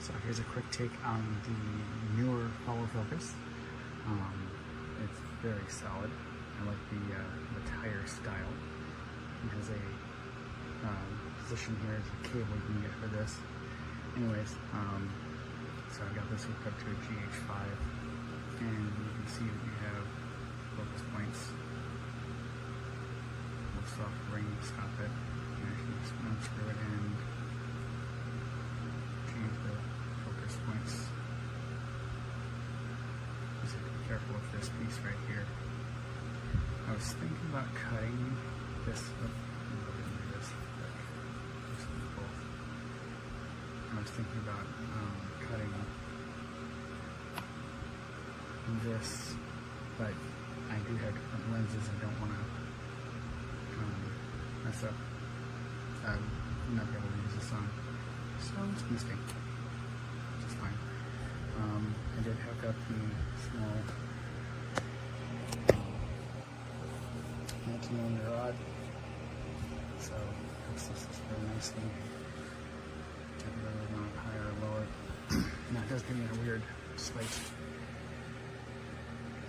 So here's a quick take on the NEEWER Follow Focus. It's very solid. I like the tire style. It has a position here, is a cable you can get for this. Anyways, so I got this hooked up to a GH5, and you can see that you have focus points. A soft ring to stop it. You actually just unscrew it and change the focus points. Just have to be careful with this piece right here. I was thinking about cutting this. I was thinking about cutting this, but I do have different lenses. I don't want to mess up. I'm not going to be able to use this on, so it's going to stay. Which is fine. I did hook up the small 19mm rod, so hooks this really nicely. I can really want it higher or lower. Now it does give me a weird, slight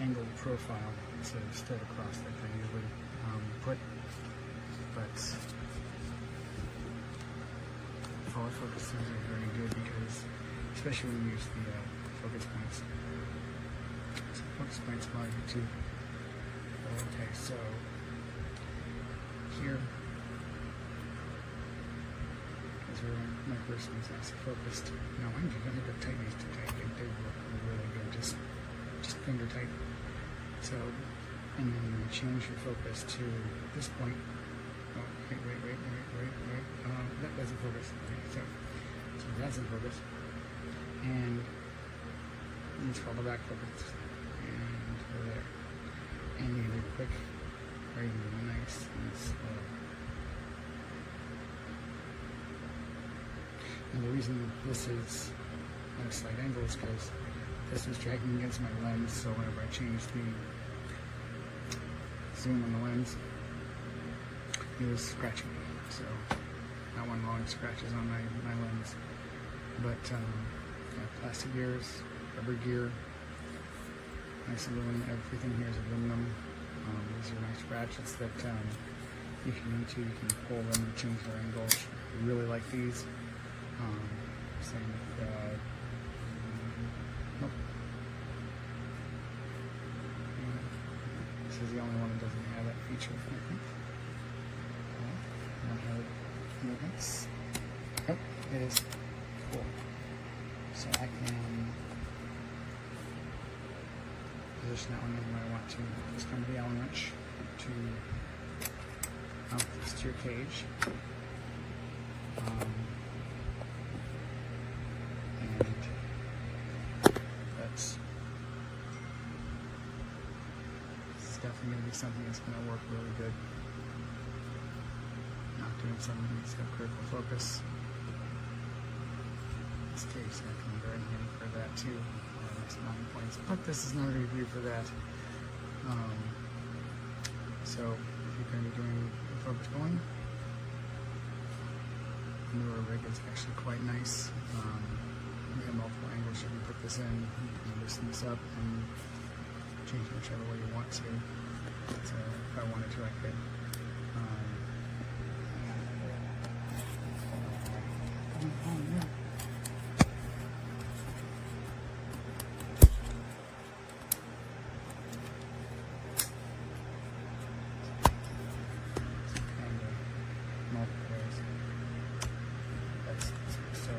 angled profile instead of straight across like I usually put, but follow focus are very good because, especially when you use the focus points. So focus points allow you to. Okay, so here is where my first one's nice and focused. Now, mind you, don't have to tighten these too tight. They work really good, just finger tight. So, and then you change your focus to this point. Oh, wait. That doesn't focus. Okay, so that's in focus. And let's call the back focus. And go there. And you do quick, or you do nice and slow. And the reason this is at a slight angle is because this is dragging against my lens, so whenever I change the zoom on the lens, it was scratching. So not one long scratches on my lens. But plastic gears, rubber gear, nice aluminum, everything here is aluminum. These are nice ratchets that if you need to, you can pull them and change their angle. I really like these. Same with, nope. This is the only one that doesn't have that feature, I think. I don't have movements. Oh, it is cool. So I can position that one where I want to. Just come to the Allen wrench to mount this to your cage. Definitely going to be something that's going to work really good. Not doing something that's got critical focus. This cage is going to come very handy for that too. Next mounting points. But this is not a review for that. So if you're going to be doing the focus pulling, the NEEWER rig is actually quite nice. You have multiple angles you can put this in. You can loosen this up and change it whichever way you want to. So if I wanted to, I could. Multiple ways. That's so.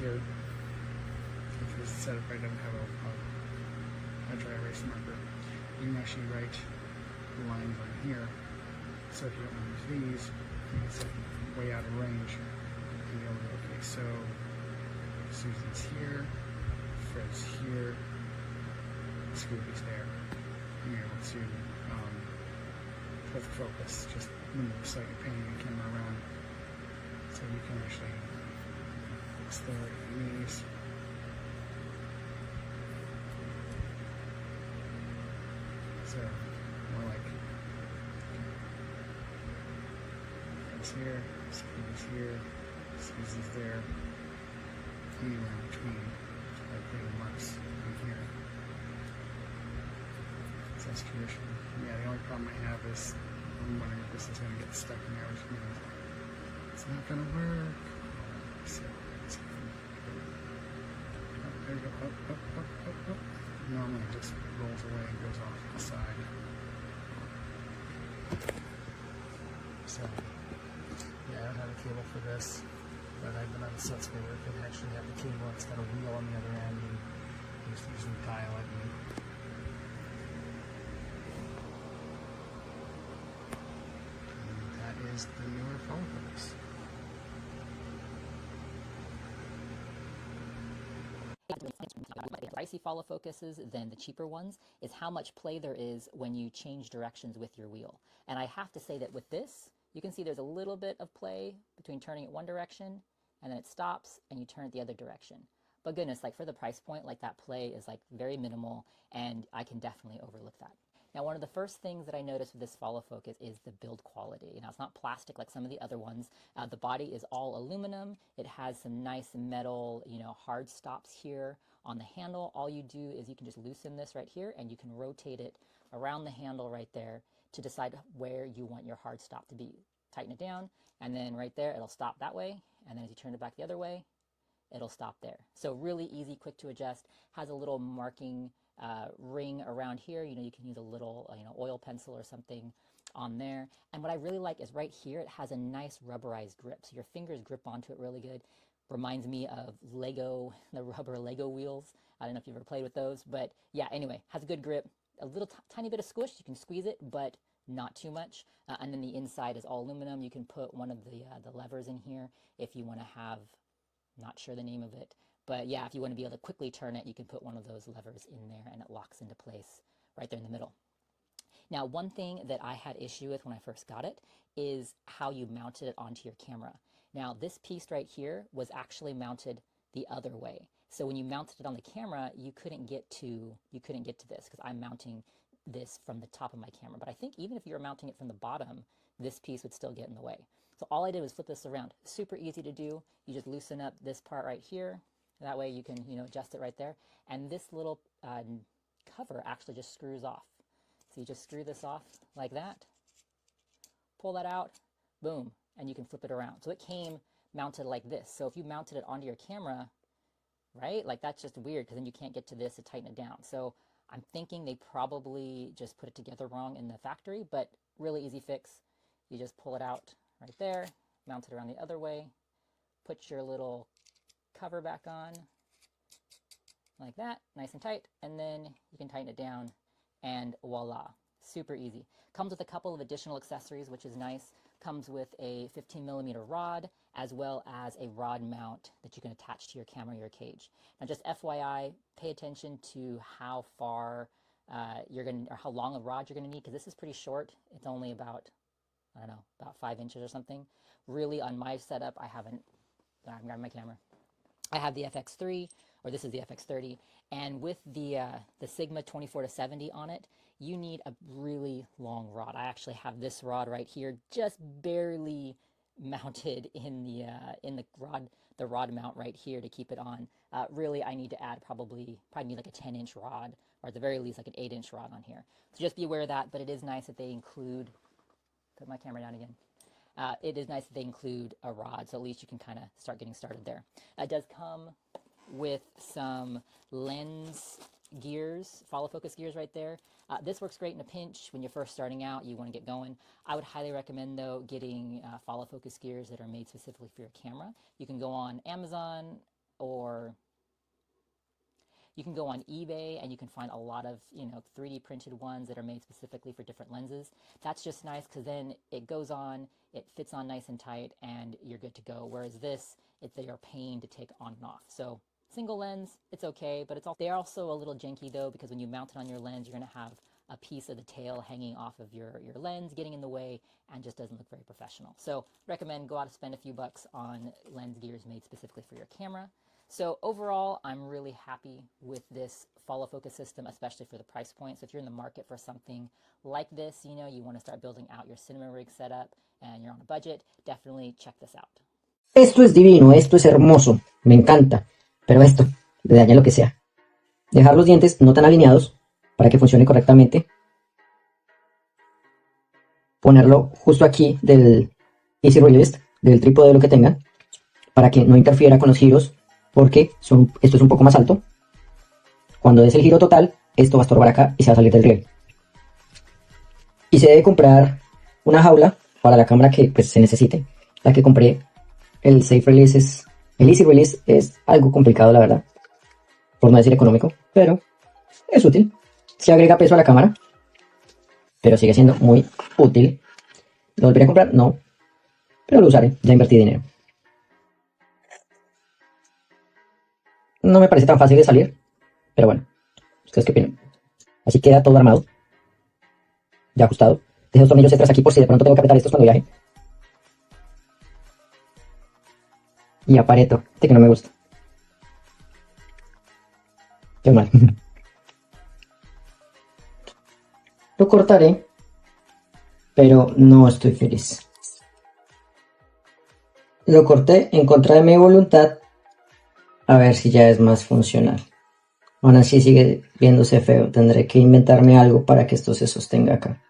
Here, because the setup right doesn't have a dry erase marker, you can actually write lines on here. So if you don't want to use these, you can set them way out of range. And you'll go, okay, so Susan's here, Fred's here, Scooby's there. And you're able to put the focus, just move the slightly panning the camera around, so you can actually there at your knees. So more like it's here, squeezes there, anywhere in between, like little marks in here. So that's traditional. Yeah, the only problem I have is I'm wondering if this is going to get stuck in there, which means it's not going to work. So, there you go. Up. Normally it just rolls away and goes off the side. So, yeah, I don't have a cable for this, but I've been on sets where it can actually have the cable. It's got a wheel on the other end, and you just usually dial it. And that is the NEEWER Follow Focus. Pricey follow focuses than the cheaper ones is how much play there is when you change directions with your wheel. And I have to say that with this, you can see there's a little bit of play between turning it one direction and then it stops and you turn it the other direction. But goodness, like for the price point, like that play is like very minimal and I can definitely overlook that. Now, one of the first things that I noticed with this follow focus is the build quality. Now, it's not plastic like some of the other ones. The body is all aluminum. It has some nice metal, hard stops here on the handle. All you do is you can just loosen this right here and you can rotate it around the handle right there to decide where you want your hard stop to be. Tighten it down and then right there, it'll stop that way. And then as you turn it back the other way, it'll stop there. So really easy, quick to adjust. Has a little marking ring around here. You can use a little oil pencil or something on there. And what I really like is right here, it has a nice rubberized grip. So your fingers grip onto it really good. Reminds me of Lego, the rubber Lego wheels. I don't know if you've ever played with those, but yeah, anyway, has a good grip. A little tiny bit of squish, you can squeeze it, but not too much. And then the inside is all aluminum. You can put one of the levers in here if you want to have, not sure the name of it, but yeah, if you want to be able to quickly turn it, you can put one of those levers in there and it locks into place right there in the middle. Now, one thing that I had issue with when I first got it is how you mounted it onto your camera. Now, this piece right here was actually mounted the other way. So when you mounted it on the camera, you couldn't get to this because I'm mounting this from the top of my camera. But I think even if you were mounting it from the bottom, this piece would still get in the way. So all I did was flip this around. Super easy to do. You just loosen up this part right here. That way you can, adjust it right there. And this little cover actually just screws off. So you just screw this off like that, pull that out, boom, and you can flip it around. So it came mounted like this. So if you mounted it onto your camera, right, like that's just weird because then you can't get to this to tighten it down. So I'm thinking they probably just put it together wrong in the factory, but really easy fix. You just pull it out right there, mount it around the other way, put your little cover back on like that, nice and tight, and then you can tighten it down and voila, super easy. Comes with a couple of additional accessories, which is nice. Comes with a 15mm rod, as well as a rod mount that you can attach to your camera or your cage. Now just FYI, pay attention to how far or how long a rod you're gonna need, because this is pretty short. It's only about, I don't know, about 5 inches or something. Really, on my setup, I'm grabbing my camera. I have the FX3, or this is the FX30, and with the Sigma 24-70 on it, you need a really long rod. I actually have this rod right here, just barely mounted in the rod mount right here to keep it on. Really, I need to add probably need like a 10-inch rod, or at the very least like an 8-inch rod on here. So just be aware of that. But it is nice that they include. Put my camera down again. It is nice that they include a rod, so at least you can kind of start getting started there. It does come with some lens gears, follow focus gears right there. This works great in a pinch when you're first starting out, you want to get going. I would highly recommend, though, getting follow focus gears that are made specifically for your camera. You can go on Amazon or you can go on eBay and you can find a lot of 3D printed ones that are made specifically for different lenses. That's just nice because then it goes on, it fits on nice and tight, and you're good to go. Whereas this, they are a pain to take on and off. So single lens, it's okay, but they're also a little janky though, because when you mount it on your lens, you're going to have a piece of the tail hanging off of your lens, getting in the way, and just doesn't look very professional. So recommend go out and spend a few bucks on lens gears made specifically for your camera. So overall, I'm really happy with this follow focus system, especially for the price point. So if you're in the market for something like this, you know, you want to start building out your cinema rig setup and you're on a budget, definitely check this out. Esto es divino, esto es hermoso, me encanta, pero esto le daña lo que sea. Dejar los dientes no tan alineados para que funcione correctamente. Ponerlo justo aquí del easy release, del trípode de lo que tengan, para que no interfiera con los giros, porque esto es un poco más alto. Cuando des el giro total, esto va a estorbar acá y se va a salir del riel. Y se debe comprar una jaula para la cámara que pues, se necesite. La que compré, el safe release el easy release es algo complicado, la verdad, por no decir económico, pero es útil. Se agrega peso a la cámara, pero sigue siendo muy útil. ¿Lo volveré a comprar? No, pero lo usaré, ya invertí dinero. No me parece tan fácil de salir, pero bueno, ¿ustedes qué opinan? Así queda todo armado, ya ajustado. Dejo los tornillos extras aquí por si de pronto tengo que apretar estos cuando viaje. Y apareto, este que no me gusta. Qué mal. Lo cortaré, pero no estoy feliz. Lo corté en contra de mi voluntad, a ver si ya es más funcional. Aún así sigue viéndose feo, tendré que inventarme algo para que esto se sostenga acá.